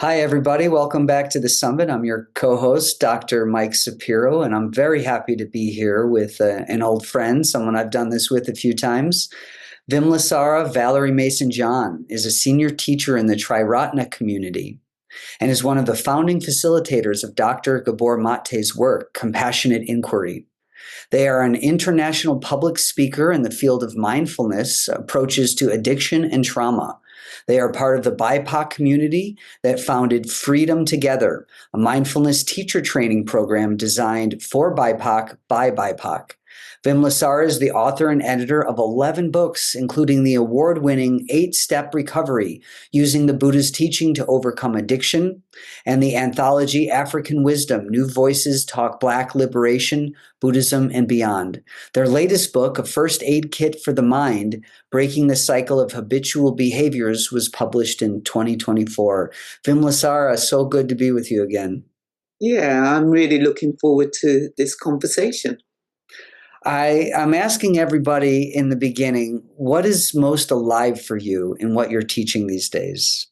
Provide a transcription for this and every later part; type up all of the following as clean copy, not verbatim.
Hi, everybody. Welcome back to the summit. I'm your co host, Dr. Mike Sapiro, and I'm very happy to be here with an old friend, someone I've done this with a few times. Vimlasara Valerie Mason John is a senior teacher in the Triratna community and is one of the founding facilitators of Dr. Gabor Mate's work, Compassionate Inquiry. They are an international public speaker in the field of mindfulness approaches to addiction and trauma. They are part of the BIPOC community that founded Freedom Together, a mindfulness teacher training program designed for BIPOC by BIPOC. Vimlasara is the author and editor of 11 books, including the award-winning 8-Step Recovery, Using the Buddha's Teaching to Overcome Addiction, and the anthology African Wisdom, New Voices Talk Black Liberation, Buddhism, and Beyond. Their latest book, A First Aid Kit for the Mind, Breaking the Cycle of Habitual Behaviors, was published in 2024. Vimlasara, so good to be with you again. Yeah, I'm really looking forward to this conversation. I'm asking everybody in the beginning, what is most alive for you in what you're teaching these days?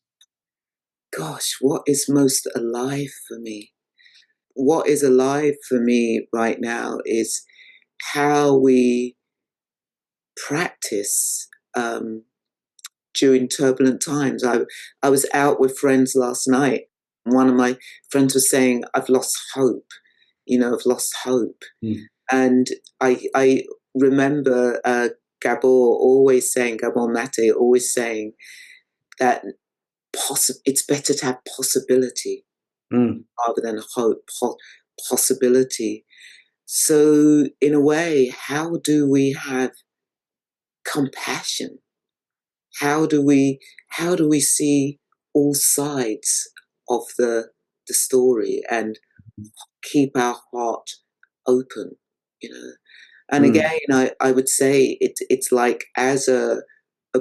Gosh, what is most alive for me? What is alive for me right now is how we practice during turbulent times. I was out with friends last night. One of my friends was saying, I've lost hope. I've lost hope. Mm. And I remember Gabor Mate always saying that it's better to have possibility rather than hope, possibility. So in a way, how do we have compassion? How do we see all sides of the story and keep our heart open, And again, I would say it's like as a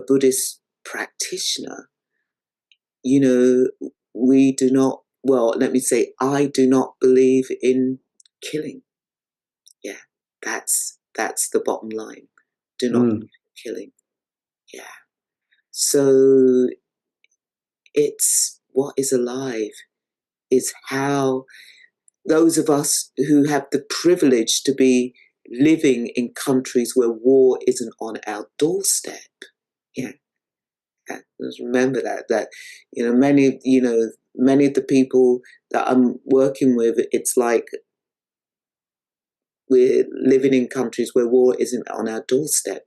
Buddhist practitioner, we do not, well, let me say, I do not believe in killing. Yeah, that's the bottom line. Do not believe in killing. Yeah. So it's what is alive is how those of us who have the privilege to be living in countries where war isn't on our doorstep. Yeah. Let's remember that many of the people that I'm working with, it's like we're living in countries where war isn't on our doorstep.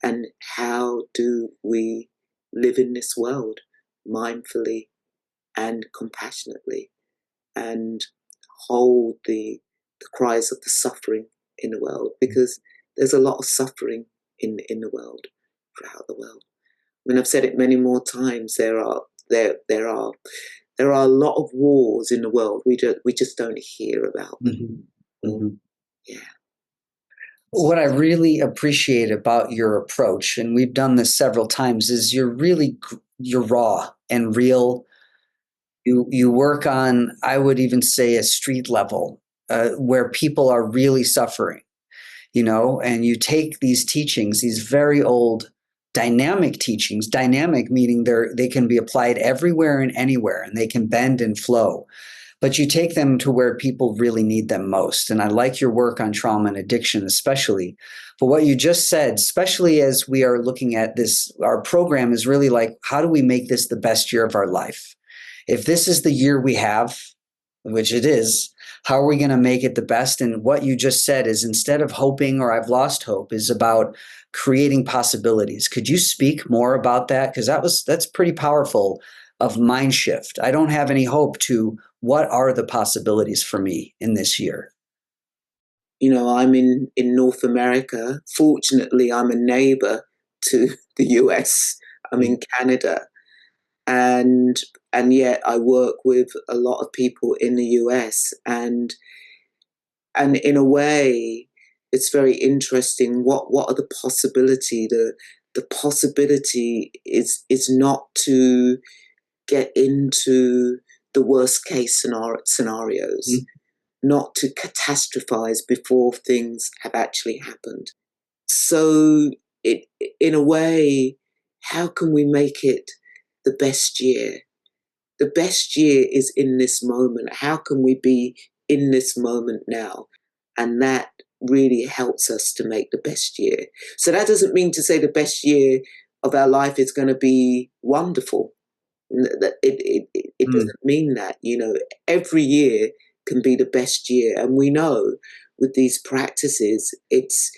And how do we live in this world mindfully and compassionately and hold the cries of the suffering in the world? Because there's a lot of suffering in the world, throughout the world. I mean, I've said it many more times. There are a lot of wars in the world. We just don't hear about them. Mm-hmm. Yeah. What I really appreciate about your approach, and we've done this several times, is you're raw and real. You work on, I would even say, a street level where people are really suffering, and you take these teachings, these very old dynamic teachings, dynamic meaning they can be applied everywhere and anywhere, and they can bend and flow. But you take them to where people really need them most. And I like your work on trauma and addiction, especially. But what you just said, especially as we are looking at this, our program is really like, how do we make this the best year of our life? If this is the year we have, which it is, how are we going to make it the best? And what you just said is, instead of hoping or I've lost hope, is about creating possibilities. Could you speak more about that? Because that's pretty powerful, of mind shift. I don't have any hope to what are the possibilities for me in this year? I'm in North America. Fortunately, I'm a neighbor to the US. I'm in Canada. And yet I work with a lot of people in the US, and in a way it's very interesting. What are the possibility? The possibility is not to get into the worst case scenarios, not to catastrophize before things have actually happened. So in a way, how can we make it the best year? the best year is in this moment. How can we be in this moment now? And that really helps us to make the best year. So that doesn't mean to say the best year of our life is going to be wonderful. It doesn't mean that, you know, every year can be the best year. And we know with these practices, it's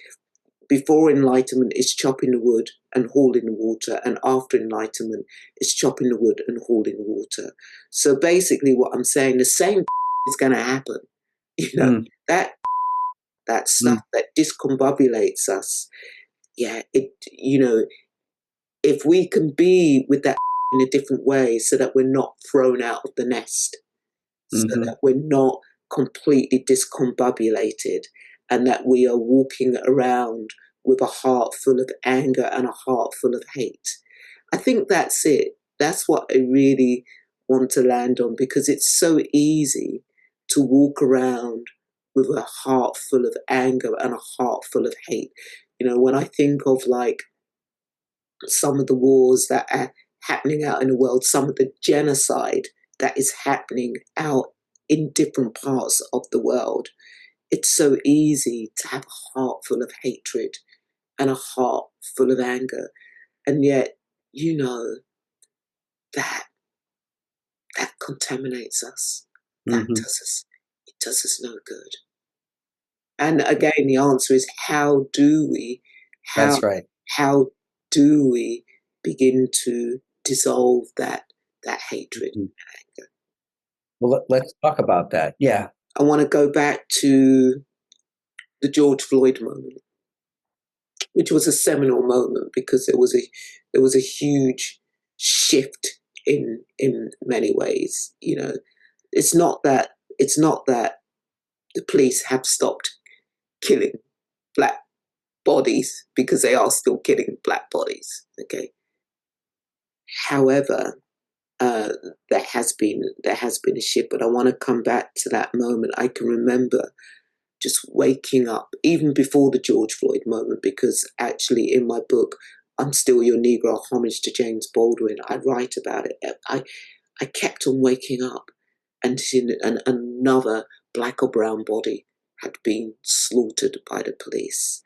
before enlightenment is chopping the wood and hauling the water, and after enlightenment is chopping the wood and hauling the water. So basically what I'm saying, the same is going to happen. You know, that stuff that discombobulates us. Yeah, you know, if we can be with that in a different way so that we're not thrown out of the nest, so that we're not completely discombobulated, and that we are walking around with a heart full of anger and a heart full of hate. I think that's it. That's what I really want to land on, because it's so easy to walk around with a heart full of anger and a heart full of hate. You know, when I think of like some of the wars that are happening out in the world, some of the genocide that is happening out in different parts of the world, it's so easy to have a heart full of hatred and a heart full of anger. And yet, you know, that contaminates us. That it does us no good. And again, the answer is how do we begin to dissolve that hatred and anger? Well, let's talk about that. Yeah. I want to go back to the George Floyd moment, which was a seminal moment because there was a huge shift in many ways. You know, it's not that the police have stopped killing black bodies, because they are still killing black bodies. Okay. However, there has been a shift, but I want to come back to that moment. I can remember just waking up even before the George Floyd moment, because actually in my book, I'm Still Your Negro, Homage to James Baldwin, I write about it. I kept on waking up and another black or brown body had been slaughtered by the police.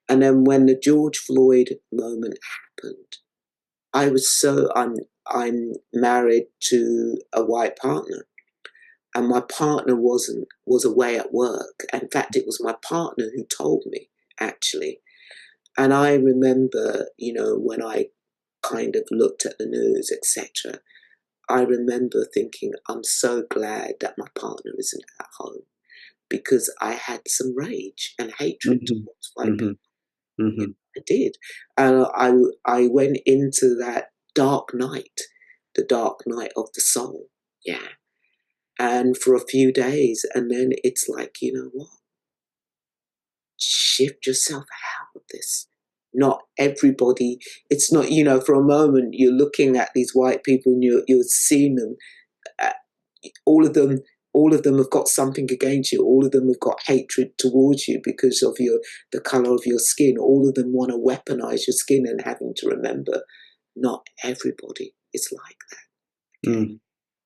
And then when the George Floyd moment happened, I'm married to a white partner, and my partner was away at work. In fact, it was my partner who told me, actually. And I remember, you know, when I kind of looked at the news, etc., I remember thinking, I'm so glad that my partner isn't at home, because I had some rage and hatred towards white people. I did. And I went into that dark night, the dark night of the soul. Yeah. And for a few days, and then it's like, you know what? Shift yourself out of this. Not everybody, it's not, you know, for a moment you're looking at these white people and you're seeing them, all of them have got something against you. All of them have got hatred towards you because of the color of your skin. All of them want to weaponize your skin, and having to remember, not everybody is like that. Okay?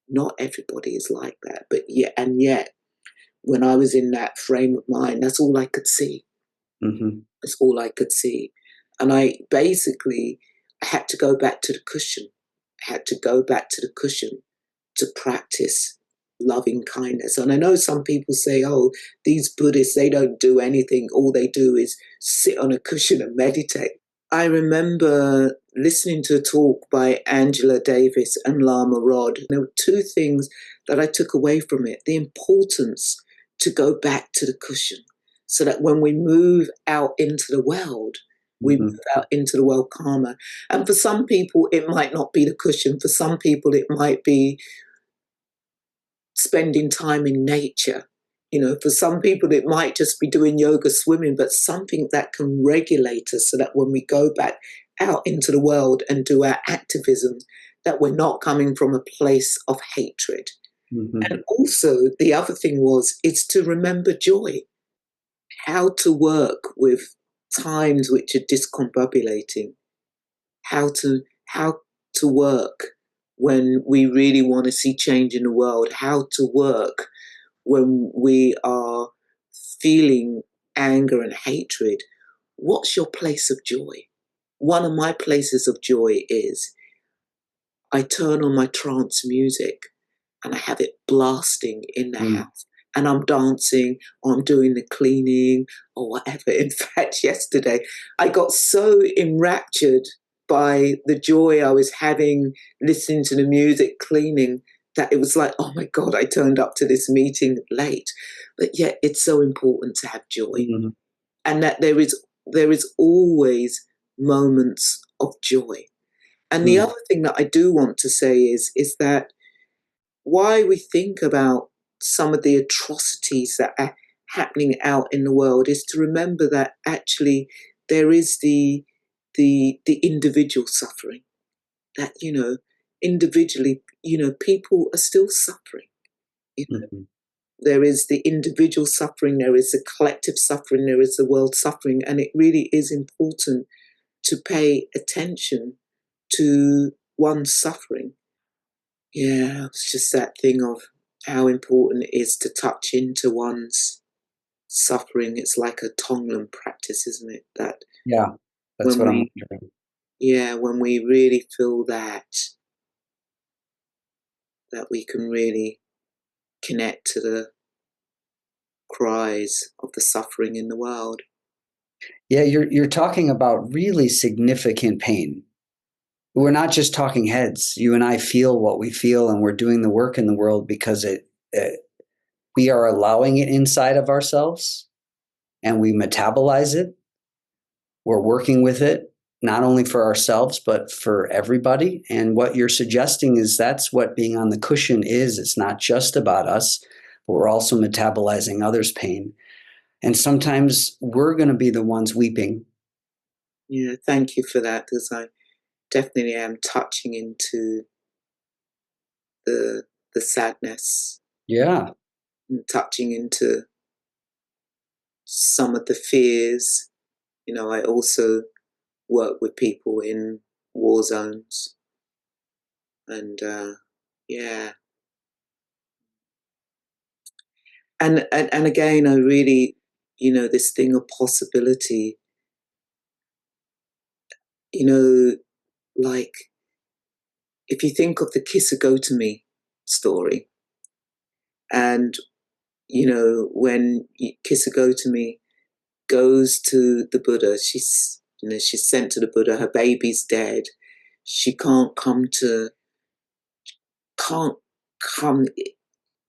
Not everybody is like that. But yet, when I was in that frame of mind, that's all I could see. That's all I could see. And I had to go back to the cushion. I had to go back to the cushion to practice loving kindness. And I know some people say, oh, these Buddhists, they don't do anything. All they do is sit on a cushion and meditate. I remember listening to a talk by Angela Davis and Lama Rod. There were two things that I took away from it. The importance to go back to the cushion, so that when we move out into the world, we move out into the world calmer. And for some people, it might not be the cushion. For some people, it might be spending time in nature. You know, for some people, it might just be doing yoga, swimming, but something that can regulate us so that when we go back out into the world and do our activism, that we're not coming from a place of hatred. And also, the other thing is to remember joy, how to work with times which are discombobulating, how to work when we really want to see change in the world, how to work when we are feeling anger and hatred. What's your place of joy? One of my places of joy is I turn on my trance music and I have it blasting in the Mm. house. And I'm dancing, or I'm doing the cleaning, or whatever. In fact, yesterday I got so enraptured by the joy I was having listening to the music, cleaning, that it was like, oh my God, I turned up to this meeting late. But yet it's so important to have joy. Mm-hmm. And that there is always moments of joy. And the Mm. other thing that I do want to say is that why we think about some of the atrocities that are happening out in the world is to remember that actually there is the individual suffering, that individually, people are still suffering. Mm-hmm. There is the individual suffering, there is the collective suffering, there is the world suffering, and it really is important to pay attention to one's suffering. Yeah, it's just that thing of how important it is to touch into one's suffering. It's like a Tonglen practice, isn't it? That Yeah, that's when what I'm we, wondering. yeah, when we really feel that we can really connect to the cries of the suffering in the world. Yeah, you're talking about really significant pain. We're not just talking heads. You and I feel what we feel, and we're doing the work in the world because we are allowing it inside of ourselves, and we metabolize it. We're working with it, not only for ourselves, but for everybody. And what you're suggesting is that's what being on the cushion is. It's not just about us, but we're also metabolizing others' pain. And sometimes we're going to be the ones weeping. Yeah, thank you for that, because I definitely am touching into the the sadness, Yeah. and touching into some of the fears. I also work with people in war zones, and yeah, and again, I really, this thing of possibility, you know, like if you think of the Kisagotami story, and when Kisagotami goes to the Buddha, she's sent to the Buddha. Her baby's dead. She can't come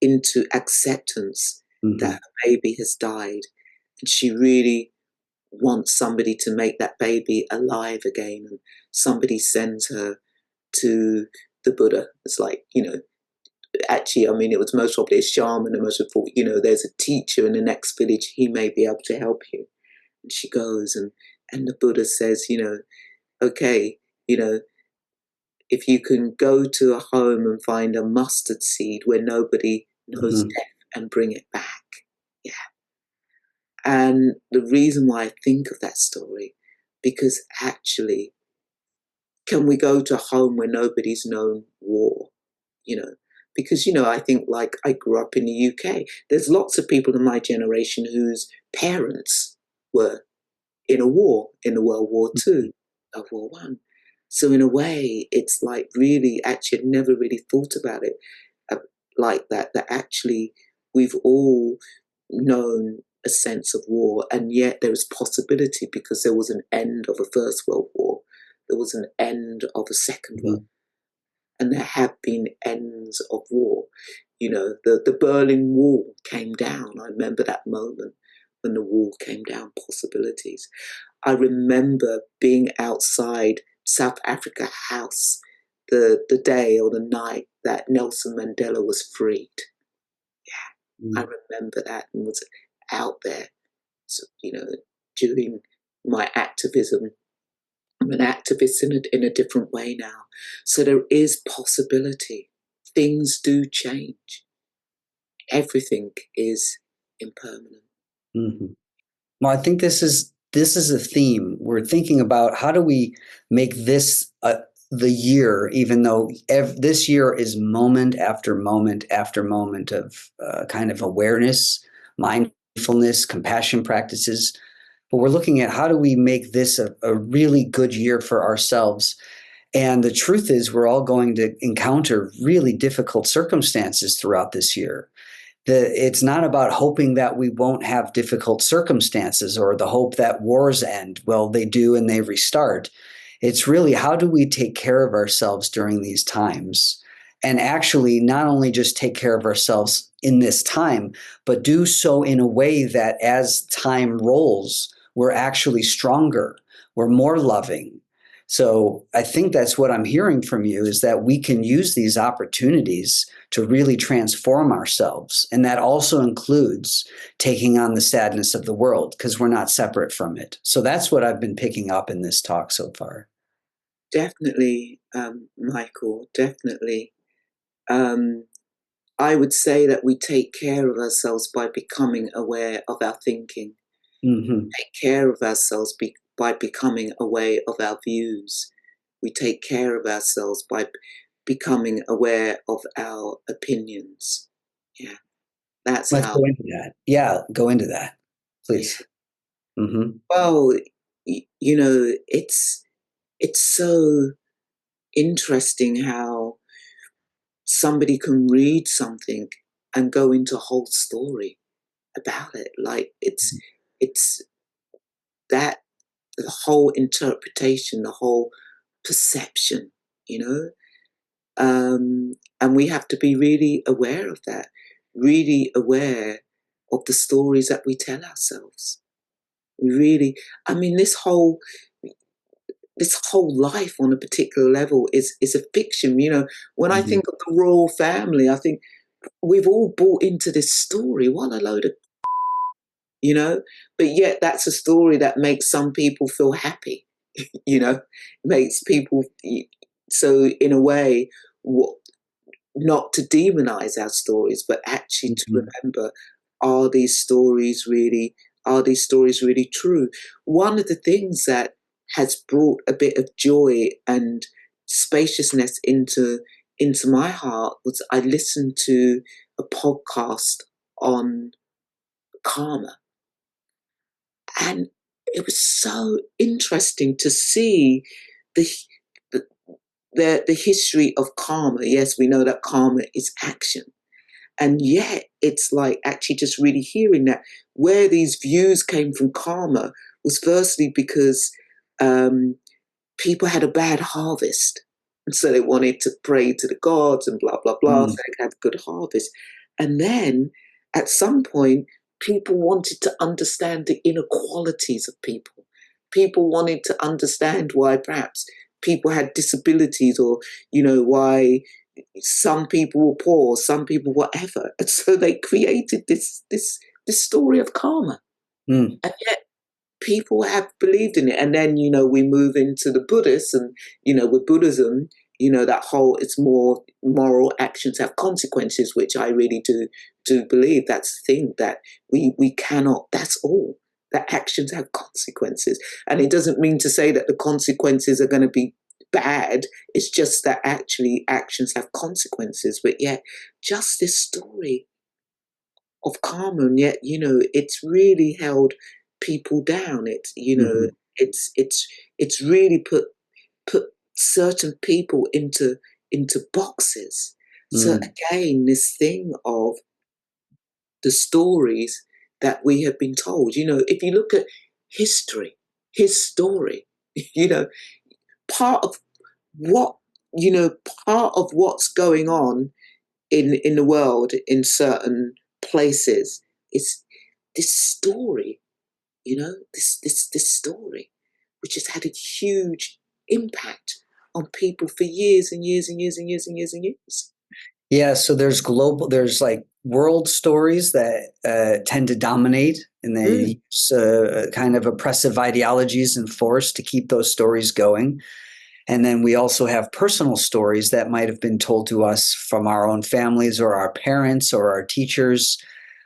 into acceptance that Mm-hmm. her baby has died, and she really wants somebody to make that baby alive again. And somebody sends her to the Buddha. It's like, actually, I mean, it was most probably a shaman, and most thought, there's a teacher in the next village, he may be able to help you. And she goes, and the Buddha says, okay, you know, if you can go to a home and find a mustard seed where nobody knows Mm-hmm. death and bring it back. Yeah. And the reason why I think of that story, because actually, can we go to a home where nobody's known war? You know, because, I think, like, I grew up in the UK. There's lots of people in my generation whose parents were in a war, in the World War Two, World War One. So in a way, it's like really, actually, I've never really thought about it uh, like that actually we've all known a sense of war, and yet there is possibility because there was an end of a First World War, there was an end of a Second Mm-hmm. World, and there have been ends of war. The Berlin Wall came down. I remember that moment when the wall came down, possibilities. I remember being outside South Africa House the day or the night that Nelson Mandela was freed. Yeah, I remember that and was out there, so, doing my activism. I'm an activist in a different way now. So there is possibility. Things do change. Everything is impermanent. Mm-hmm. Well, I think this is a theme. We're thinking about how do we make this the year, even though this year is moment after moment after moment of kind of awareness, mindfulness, compassion practices, but we're looking at how do we make this a really good year for ourselves. And the truth is, we're all going to encounter really difficult circumstances throughout this year. It's not about hoping that we won't have difficult circumstances or the hope that wars end. Well, they do and they restart. It's really how do we take care of ourselves during these times? And actually, not only just take care of ourselves in this time, but do so in a way that as time rolls, we're actually stronger, we're more loving. So I think that's what I'm hearing from you is that we can use these opportunities to really transform ourselves. And that also includes taking on the sadness of the world because we're not separate from it. So that's what I've been picking up in this talk so far. Definitely, Michael, definitely. I would say that we take care of ourselves by becoming aware of our thinking. Mm-hmm. Take care of ourselves by becoming aware of our views. We take care of ourselves by becoming aware of our opinions. Yeah, that's Let's how. go into that. Yeah, go into that, please. Yeah. Mm-hmm. Well, you know, it's so interesting how somebody can read something and go into a whole story about it. Like it's that the whole interpretation, the whole perception, you know. And we have to be really aware of that, really aware of the stories that we tell ourselves. We really, I mean, this whole life on a particular level is a fiction. You know, when I Mm-hmm. think of the royal family, I think we've all bought into this story. What a load of, you know, but yet that's a story that makes some people feel happy. You know, makes people so in a way what not to demonize our stories, but actually to Mm-hmm. remember, are these stories really are these stories really true? One of the things that has brought a bit of joy and spaciousness into my heart was I listened to a podcast on karma. And it was so interesting to see the the the history of karma. Yes, we know that karma is action. And yet it's like actually just really hearing that where these views came from karma was firstly because um, people had a bad harvest. And so they wanted to pray to the gods and blah, blah, blah, so Mm-hmm. they could have a good harvest. And then at some point, people wanted to understand the inequalities of people. People wanted to understand why perhaps people had disabilities or, you know, why some people were poor, some people whatever. And so they created this story of karma. Mm. And yet people have believed in it. And then, you know, we move into the Buddhists and, you know, with Buddhism, you know, that whole it's more moral actions have consequences, which I really do believe that's the thing that we cannot, that's all. That actions have consequences. And it doesn't mean to say that the consequences are going to be bad. It's just that actually actions have consequences. But yet, just this story of karma, and yet, you know, it's really held people down. It's, you know, Mm-hmm. it's really put certain people into boxes. So Mm. again, this thing of the stories that we have been told. You know, if you look at history, his story, you know, part of what you know, part of what's going on in the world in certain places is this story, you know, this story, which has had a huge impact on people for years and years and years and years and years and years. Yeah, so there's like world stories that tend to dominate, and Mm, they use kind of oppressive ideologies and force to keep those stories going. And then we also have personal stories that might have been told to us from our own families or our parents or our teachers.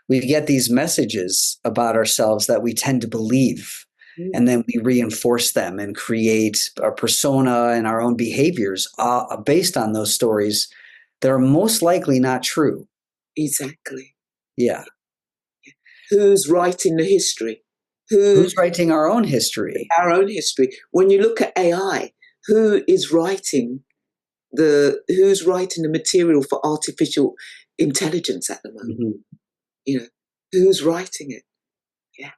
We get these messages about ourselves that we tend to believe. and then we reinforce them and create a persona and our own behaviors based on those stories that are most likely not true. Exactly. Yeah. Who's writing the history? Who's writing our own history? Our own history. When you look at AI, who is writing who's writing the material for artificial intelligence at the moment? Mm-hmm. You know, who's writing it? Yeah.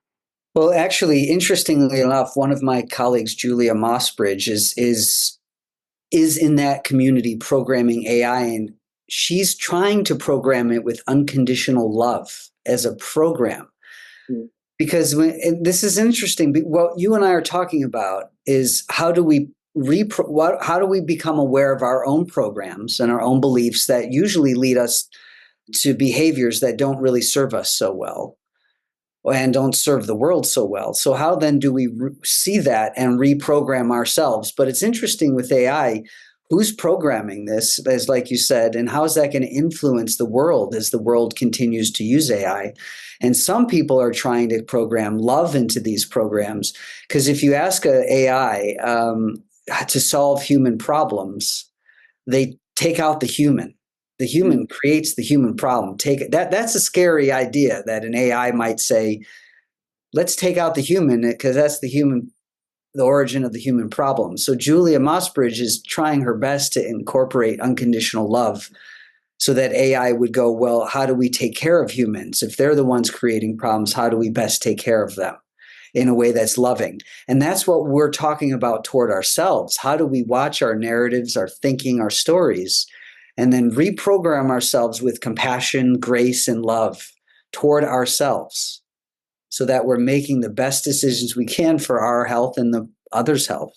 Well, actually, interestingly enough, one of my colleagues, Julia Mossbridge, is in that community programming AI, and she's trying to program it with unconditional love as a program. Mm. Because this is interesting. What you and I are talking about is how do we how do we become aware of our own programs and our own beliefs that usually lead us to behaviors that don't really serve us so well and don't serve the world so well. So how then do we see that and reprogram ourselves? But it's interesting with AI, who's programming this, as like you said, and how is that going to influence the world as the world continues to use AI? And some people are trying to program love into these programs, because if you ask an AI to solve human problems, they take out the human. The human creates the human problem. That's a scary idea, that an AI might say, let's take out the human, because that's the origin of the human problem. So Julia Mossbridge is trying her best to incorporate unconditional love so that AI would go, well, how do we take care of humans? If they're the ones creating problems, how do we best take care of them in a way that's loving? And that's what we're talking about toward ourselves. How do we watch our narratives, our thinking, our stories, and then reprogram ourselves with compassion, grace, and love toward ourselves, so that we're making the best decisions we can for our health and the others' health?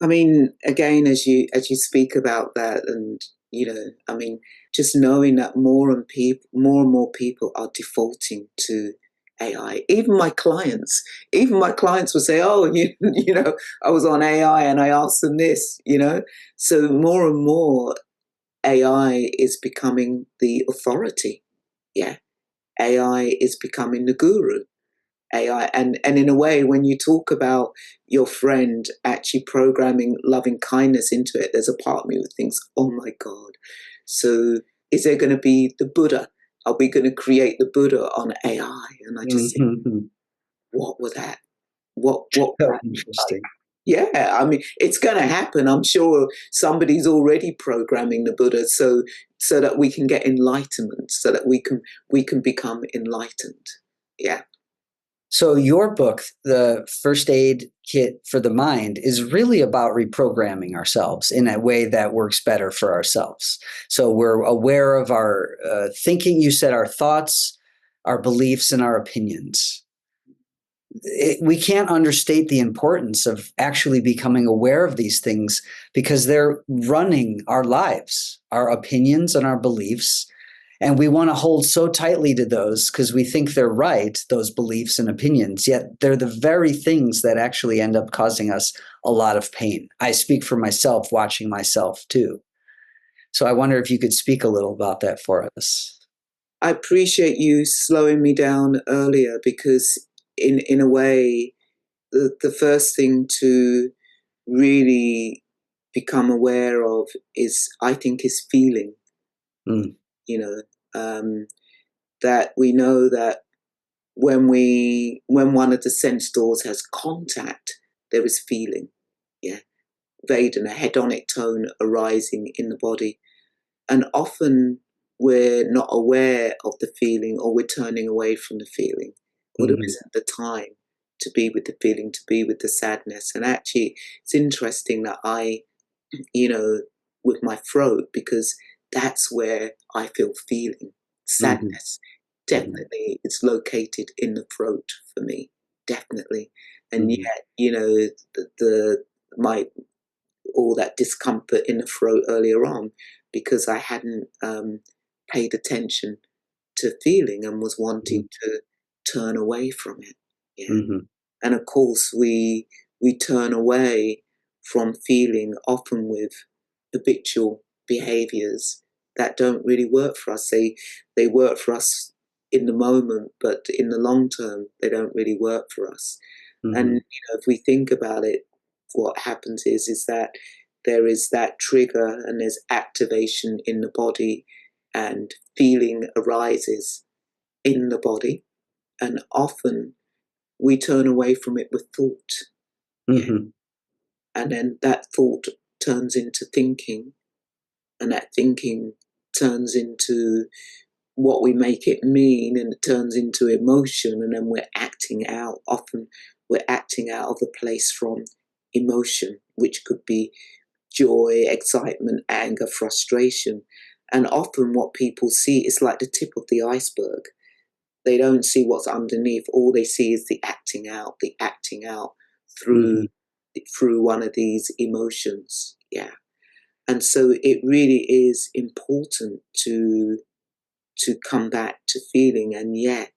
I mean, again, as you speak about that, and I mean, just knowing that more and more people are defaulting to AI. Even my clients will say, "Oh, I was on AI and I asked them this." So more and more AI is becoming the authority. Yeah, AI is becoming the guru. AI, and in a way, when you talk about your friend actually programming loving kindness into it, there's a part of me that thinks, oh my God, so is there going to be the Buddha? Are we going to create the Buddha on AI? And I just think, what was that? What So that like? interesting. Yeah, I mean, it's going to happen. I'm sure somebody's already programming the Buddha so that we can get enlightenment, so that we can become enlightened. Yeah. So your book, The First Aid Kit for the Mind, is really about reprogramming ourselves in a way that works better for ourselves. So we're aware of our thinking. You said our thoughts, our beliefs, and our opinions. We can't understate the importance of actually becoming aware of these things, because they're running our lives, our opinions and our beliefs. And we want to hold so tightly to those because we think they're right, those beliefs and opinions, yet they're the very things that actually end up causing us a lot of pain. I speak for myself, watching myself too. So I wonder if you could speak a little about that for us. I appreciate you slowing me down earlier, because in a way, the first thing to really become aware of is, I think, is feeling. Mm. You know, that we know that when one of the sense doors has contact, there is feeling. Yeah, vague and a hedonic tone arising in the body, and often we're not aware of the feeling, or we're turning away from the feeling, or there Mm-hmm. isn't the time to be with the feeling, to be with the sadness. And actually, it's interesting that with my throat, because that's where I feel feeling. Mm-hmm. Sadness, definitely, it's located in the throat for me, definitely. And Mm-hmm. yet, my all that discomfort in the throat earlier on, because I hadn't paid attention to feeling and was wanting to turn away from it. Yeah. Mm-hmm. And of course, we turn away from feeling often with habitual behaviors that don't really work for us. They work for us in the moment, but in the long term, they don't really work for us. And Hmm. if we think about it, what happens is that there is that trigger and there's activation in the body, and feeling arises in the body, and often we turn away from it with thought. Yeah. Hmm. And then that thought turns into thinking, and that thinking turns into what we make it mean, and it turns into emotion, and then we're acting out. Often we're acting out of a place from emotion, which could be joy, excitement, anger, frustration. And often what people see is like the tip of the iceberg. They don't see what's underneath. All they see is the acting out through Hmm. through one of these emotions. Yeah. And so it really is important to come back to feeling. And yet,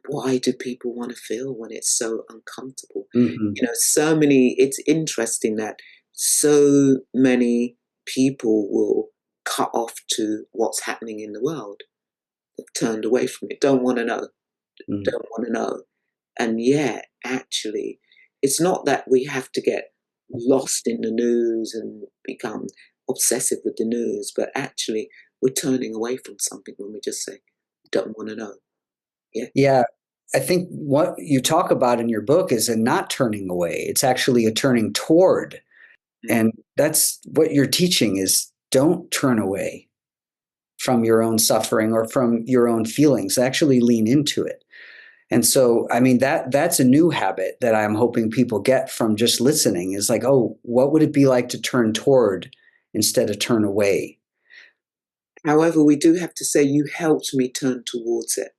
why do people want to feel when it's so uncomfortable? Hmm. So many, it's interesting that so many people will cut off to what's happening in the world. They've turned away from it, don't want to know, Hmm. don't want to know. And yet, actually, it's not that we have to get lost in the news and become obsessive with the news, but actually, we're turning away from something when we just say, don't want to know. Yeah. Yeah. I think what you talk about in your book is a not turning away. It's actually a turning toward. Mm. And that's what you're teaching is don't turn away from your own suffering or from your own feelings. Actually lean into it. And so, I mean, that's a new habit that I'm hoping people get from just listening is like, oh, what would it be like to turn toward instead of turn away? However, we do have to say, you helped me turn towards it.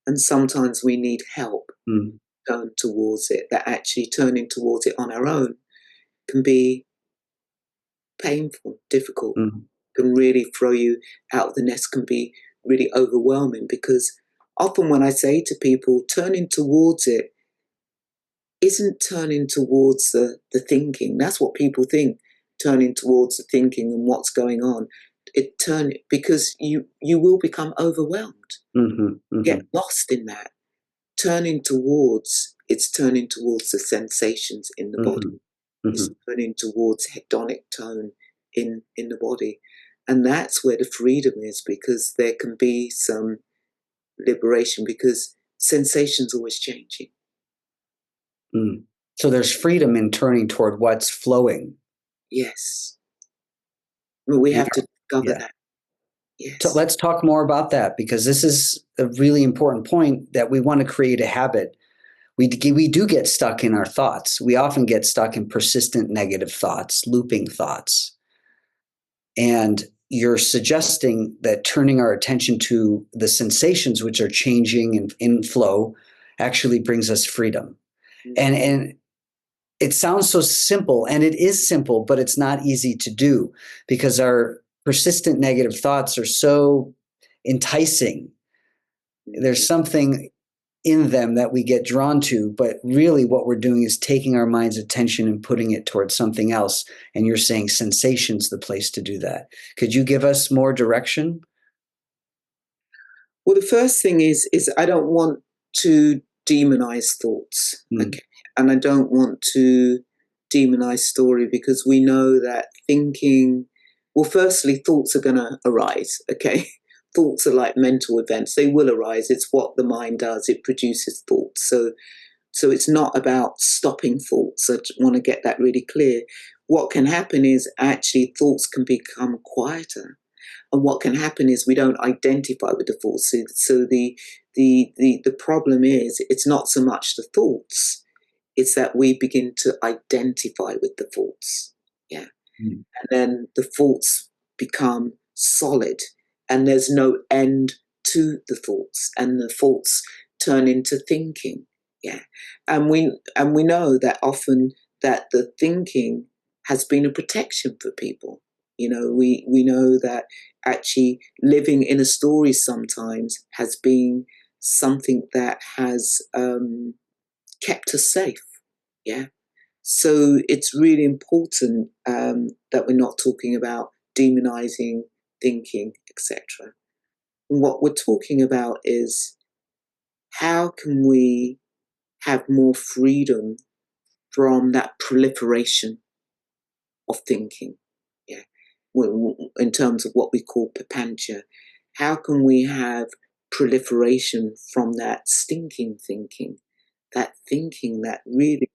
And sometimes we need help Mm, turn towards it, that actually turning towards it on our own can be painful, difficult, mm, can really throw you out of the nest, can be really overwhelming. Because often when I say to people, turning towards it isn't turning towards the thinking. That's what people think, turning towards the thinking and what's going on. Because you will become overwhelmed, mhm, get mhm, lost in that. It's turning towards the sensations in the body. mhm, It's mhm, turning towards hedonic tone in the body. And that's where the freedom is, because there can be some liberation, because sensations always changing. mm. So there's freedom in turning toward what's flowing. Yes. I mean, we Yeah, have to discover yeah. that. So Yes. let's talk more about that because this is a really important point that we want to create a habit. We do get stuck in our thoughts. We often get stuck in persistent negative thoughts, looping thoughts. And you're suggesting that turning our attention to the sensations which are changing and in flow actually brings us freedom. Mm. And it sounds so simple, and it is simple, but it's not easy to do because our persistent negative thoughts are so enticing. There's Mm. something in them that we get drawn to, but really what we're doing is taking our mind's attention and putting it towards something else. And you're saying sensation's the place to do that. Could you give us more direction? Well, the first thing is I don't want to demonize thoughts, Mm, okay? And I don't want to demonize story, because we know that thinking, well, firstly, thoughts are going to arise, okay? Thoughts are like mental events. They will arise. It's what the mind does. It produces thoughts. So it's not about stopping thoughts. I want to get that really clear. What can happen is actually thoughts can become quieter, and what can happen is we don't identify with the thoughts. So the problem is it's not so much the thoughts; it's that we begin to identify with the thoughts. Yeah, mm, and then the thoughts become solid, and there's no end to the thoughts, and the thoughts turn into thinking. Yeah, and we know that often that the thinking has been a protection for people. We know that actually living in a story sometimes has been something that has kept us safe. Yeah, so it's really important that we're not talking about demonizing thinking, etc. What we're talking about is how can we have more freedom from that proliferation of thinking. Yeah. In terms of what we call papancha, how can we have proliferation from that stinking thinking, that thinking that really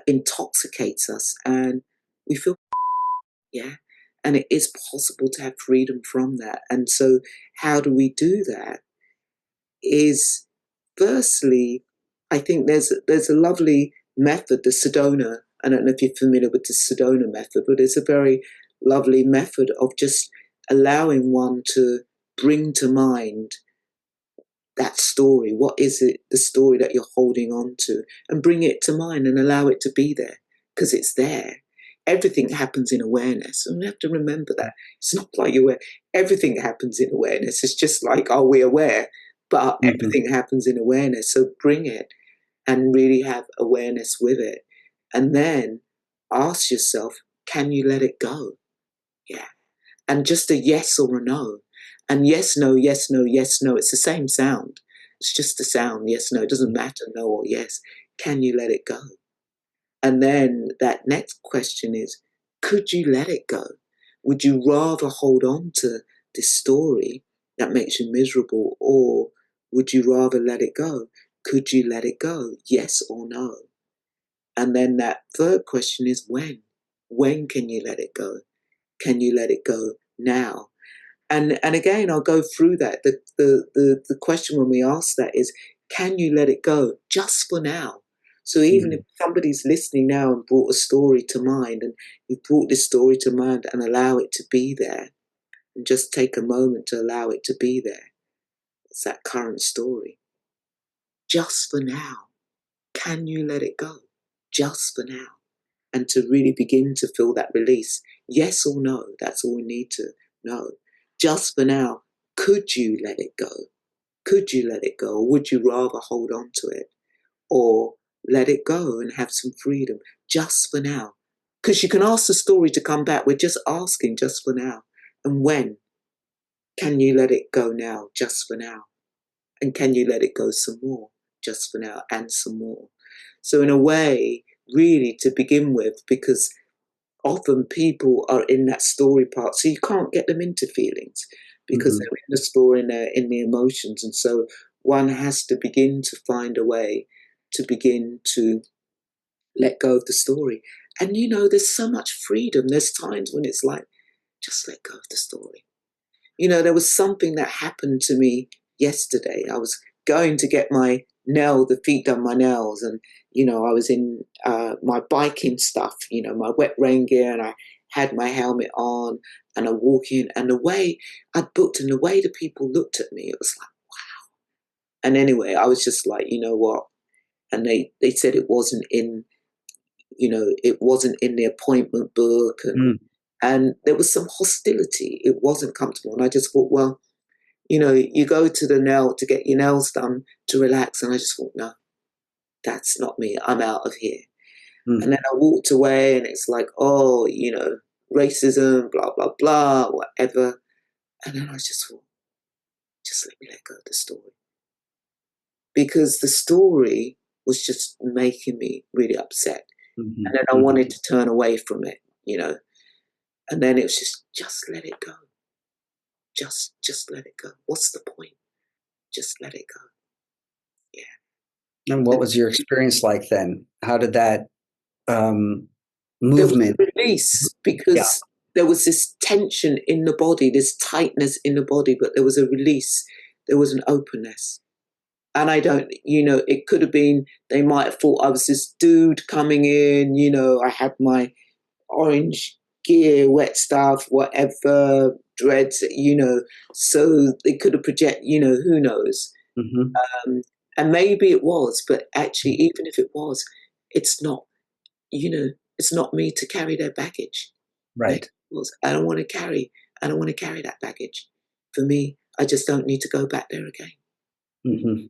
intoxicates us and we feel, yeah, and it is possible to have freedom from that. And so how do we do that is, firstly, I think there's a lovely method, the Sedona. I don't know if you're familiar with the Sedona method, but it's a very lovely method of just allowing one to bring to mind that story. What is it, the story that you're holding on to, and bring it to mind and allow it to be there because it's there. Everything happens in awareness, and we have to remember that. It's not like you're aware. Everything happens in awareness. It's just like, are we aware? But everything happens in awareness. So bring it and really have awareness with it. And then ask yourself, can you let it go? Yeah. And just a yes or a no. And yes, no, yes, no, yes, no. It's the same sound. It's just a sound. Yes, no. It doesn't matter, no or yes. Can you let it go? And then that next question is, could you let it go? Would you rather hold on to this story that makes you miserable, or would you rather let it go? Could you let it go? Yes or no? And then that third question is when? When can you let it go? Can you let it go now? And again, I'll go through that. The question when we ask that is, can you let it go just for now? So even if somebody's listening now and brought a story to mind, and you brought this story to mind, and allow it to be there, and just take a moment to allow it to be there. It's that current story. Just for now. Can you let it go? Just for now. And to really begin to feel that release. Yes or no, that's all we need to know. Just for now, could you let it go? Could you let it go? Or would you rather hold on to it? Or let it go and have some freedom just for now? Because you can ask the story to come back. We're just asking just for now. And when? Can you let it go now, just for now? And can you let it go some more, just for now, and some more? So in a way, really to begin with, because often people are in that story part, so you can't get them into feelings because they're in the story and they're in the emotions. And so one has to begin to find a way to begin to let go of the story. And there's so much freedom. There's times when it's like, just let go of the story. There was something that happened to me yesterday. I was going to get my the feet done, my nails, and I was in my biking stuff, my wet rain gear, and I had my helmet on, and I walk in, and the way I booked and the way the people looked at me, it was like, wow. And anyway, I was just like, you know what? And they said it wasn't in, it wasn't in the appointment book, and there was some hostility. It wasn't comfortable, and I just thought, well, you go to the nail to get your nails done to relax. And I just thought, no, that's not me. I'm out of here. And then I walked away and it's like, oh, racism, blah, blah, blah, whatever. And then I just thought, just let me let go of the story. Because the story was just making me really upset. And then I wanted to turn away from it, And then it was just let it go. Just let it go. What's the point? Just let it go. Yeah. And what was your experience like then? How did that movement? There was a release because there was this tension in the body, this tightness in the body, but there was a release. There was an openness. And I don't, it could have been, they might have thought I was this dude coming in, I had my orange gear, wet stuff, whatever, dreads, so they could have projected, who knows. And maybe it was, but actually, even if it was, it's not, it's not me to carry their baggage. Right. I don't want to carry that baggage. For me, I just don't need to go back there again.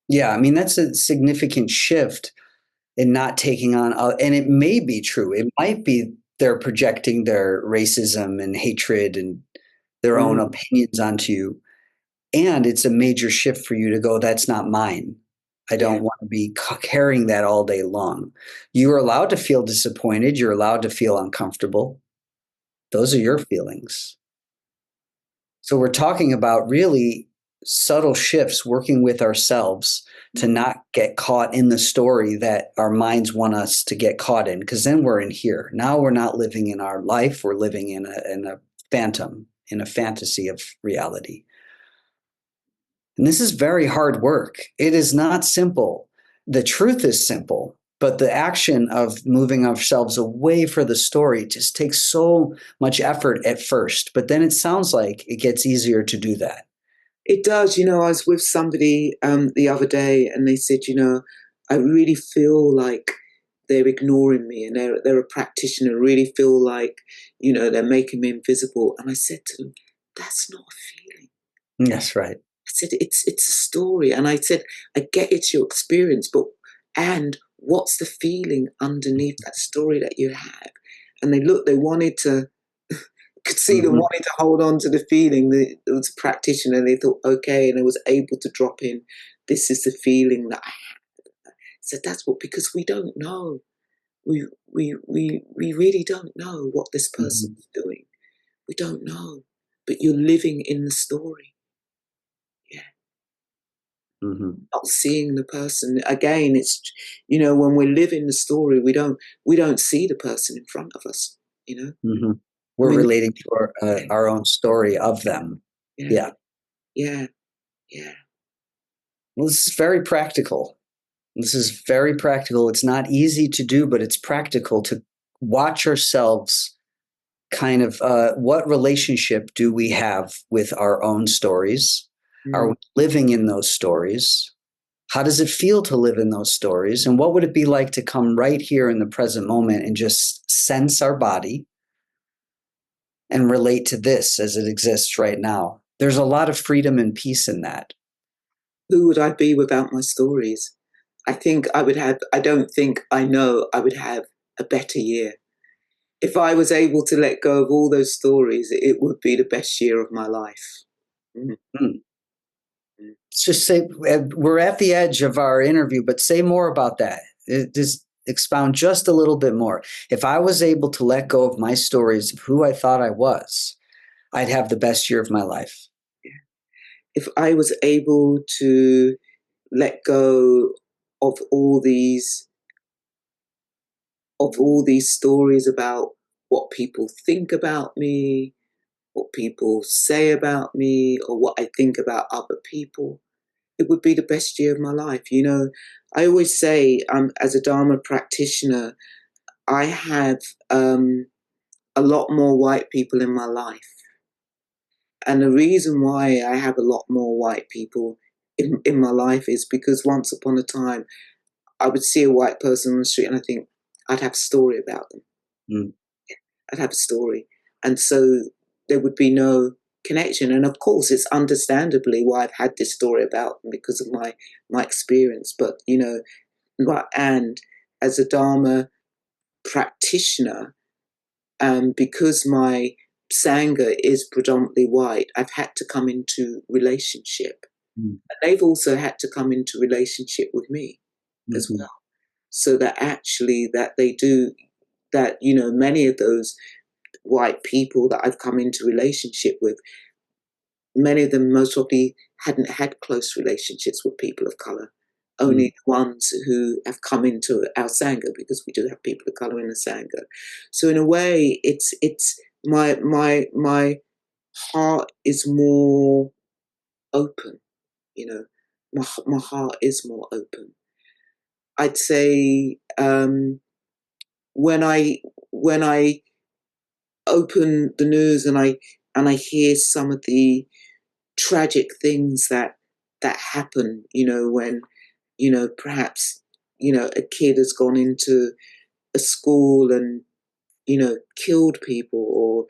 Yeah, I mean, that's a significant shift in not taking on, and it may be true. It might be they're projecting their racism and hatred and their own opinions onto you. And it's a major shift for you to go, that's not mine. I Yeah. don't want to be carrying that all day long. You're allowed to feel disappointed. You're allowed to feel uncomfortable. Those are your feelings. So we're talking about really subtle shifts working with ourselves to not get caught in the story that our minds want us to get caught in, because then we're in here. Now we're not living in our life, we're living in a phantom, in a fantasy of reality. And this is very hard work. It is not simple. The truth is simple, but the action of moving ourselves away from the story just takes so much effort at first. But then it sounds like it gets easier to do that. It does. I was with somebody the other day, and they said, I really feel like they're ignoring me, and they're a practitioner. Really feel like, they're making me invisible. And I said to them, that's not a feeling. That's right. I said, it's a story. And I said, I get it's your experience, and what's the feeling underneath that story that you have? And they wanted to, could see them Mm-hmm. wanting to hold on to the feeling. That it was a practitioner, and they thought, okay, and I was able to drop in, this is the feeling that I had. So that's because we don't know. We really don't know what this person Mm-hmm. is doing. We don't know. But you're living in the story. Yeah. Mm-hmm. Not seeing the person. Again, it's when we live in the story, we don't see the person in front of us, Mm-hmm. I We're mean, relating to our own story of them. yeah, Yeah. yeah, yeah. Well, this is very practical. This is very practical. It's not easy to do, but it's practical to watch ourselves kind of what relationship do we have with our own stories? Are we Mm. living in those stories? How does it feel to live in those stories? And what would it be like to come right here in the present moment and just sense our body and relate to this as it exists right now? There's a lot of freedom and peace in that. Who would I be without my stories? I don't think I know I would have a better year. If I was able to let go of all those stories, it would be the best year of my life. Mm. Hmm. Mm. Let's just say we're at the edge of our interview, but say more about that. Just expound just a little bit more. If I was able to let go of my stories of who I thought I was, I'd have the best year of my life. If I was able to let go of all these stories about what people think about me, what people say about me, or what I think about other people, it would be the best year of my life. I always say, as a Dharma practitioner, I have a lot more white people in my life. And the reason why I have a lot more white people in my life is because once upon a time, I would see a white person on the street and I think I'd have a story about them. Mm. I'd have a story. And so there would be no connection. And of course, it's understandably why I've had this story about them because of my experience. But, and as a Dharma practitioner, because my Sangha is predominantly white, I've had to come into relationship. Mm. And they've also had to come into relationship with me as Mm-hmm. well. So that actually that they do that, many of those white people that I've come into relationship with, many of them most probably hadn't had close relationships with people of color. Only Mm. the ones who have come into our Sangha, because we do have people of color in the Sangha. So in a way, it's my heart is more open. My heart is more open. I'd say when I open the news and I hear some of the tragic things that happen, when perhaps a kid has gone into a school and killed people,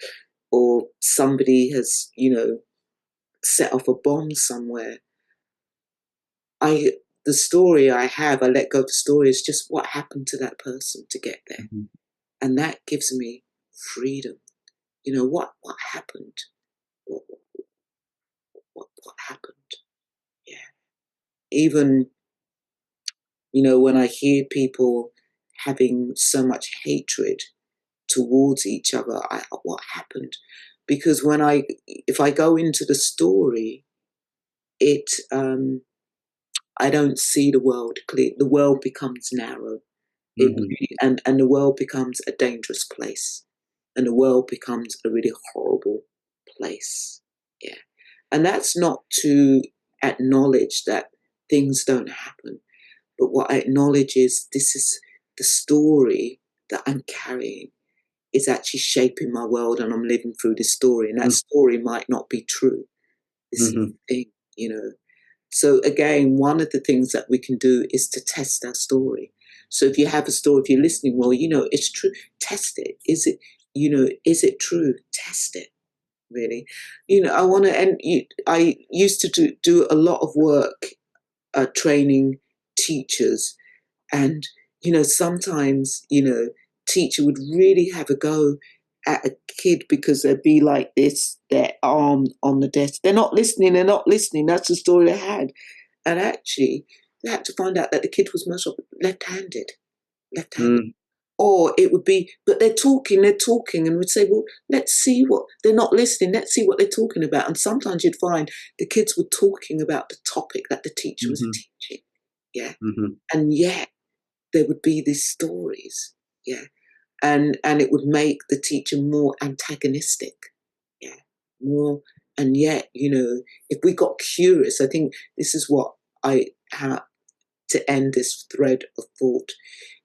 or somebody has set off a bomb somewhere. The story I let go of the story is just what happened to that person to get there, Mm-hmm. and that gives me freedom. What happened? What, what happened? Yeah. Even You know, when I hear people having so much hatred towards each other, what happened? Because if I go into the story, it I don't see the world clear. The world becomes narrow. Mm-hmm. And the world becomes a dangerous place, and the world becomes a really horrible place. Yeah, and that's not to acknowledge that things don't happen, but what I acknowledge is this is the story that I'm carrying is actually shaping my world, and I'm living through this story, and that story might not be true. This is Mm-hmm. the thing, you know. So again, one of the things that we can do is to test our story. So if you have a story, if you're listening, well, you know, it's true. Test it. Is it, you know, is it true? Test it. Really, you know. I used to do a lot of work training teachers, and you know, sometimes you know, teacher would really have a go at a kid because they'd be like this, their arm on the desk. They're not listening. They're not listening. That's the story they had. And actually, they had to find out that the kid was most of left-handed, left-handed. Mm. Or it would be, but they're talking, and we'd say, well, let's see what they're not listening. Let's see what they're talking about. And sometimes you'd find the kids were talking about the topic that the teacher was Mm-hmm. teaching. Yeah, Mm-hmm. and yet there would be these stories. Yeah, and it would make the teacher more antagonistic. Yeah, more. And yet, you know, if we got curious, I think this is what I had to end this thread of thought.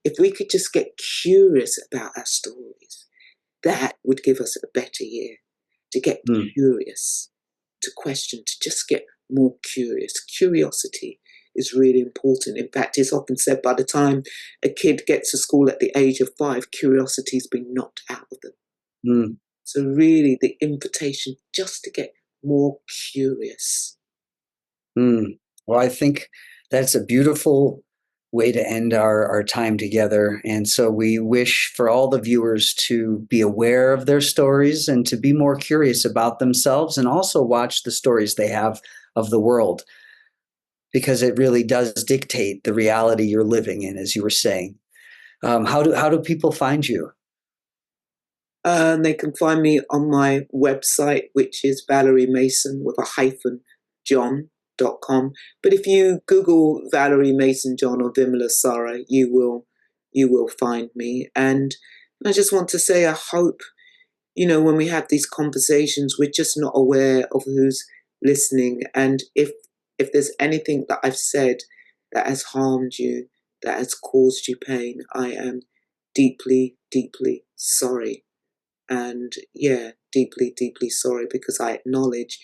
If we could just get curious about our stories, that would give us a better year. To get Mm. curious, to question, to just get more curious. Curiosity is really important. In fact, it's often said by the time a kid gets to school at the age of 5, curiosity's been knocked out of them. Mm. So really the invitation just to get more curious. Mm. Well, I think that's a beautiful way to end our time together. And so we wish for all the viewers to be aware of their stories and to be more curious about themselves and also watch the stories they have of the world, because it really does dictate the reality you're living in, as you were saying. How do people find you? They can find me on my website, which is Valerie Mason with a hyphen John.com. But if you Google Valerie Mason John or Vimla Sara, you will find me. And I just want to say I hope, you know, when we have these conversations, we're just not aware of who's listening. And if there's anything that I've said that has harmed you, that has caused you pain, I am deeply, deeply sorry. And yeah, deeply, deeply sorry, because I acknowledge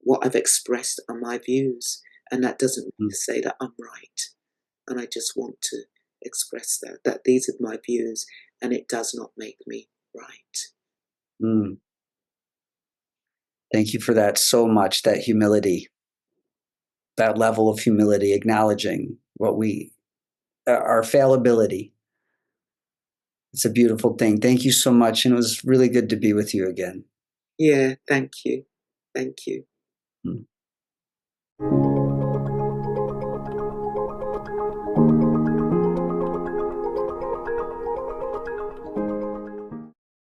what I've expressed are my views. And that doesn't mean Mm. to say that I'm right. And I just want to express that these are my views, and it does not make me right. Mm. Thank you for that so much, that humility, that level of humility, acknowledging our fallibility. It's a beautiful thing. Thank you so much. And it was really good to be with you again. Yeah, thank you. Thank you. Mm.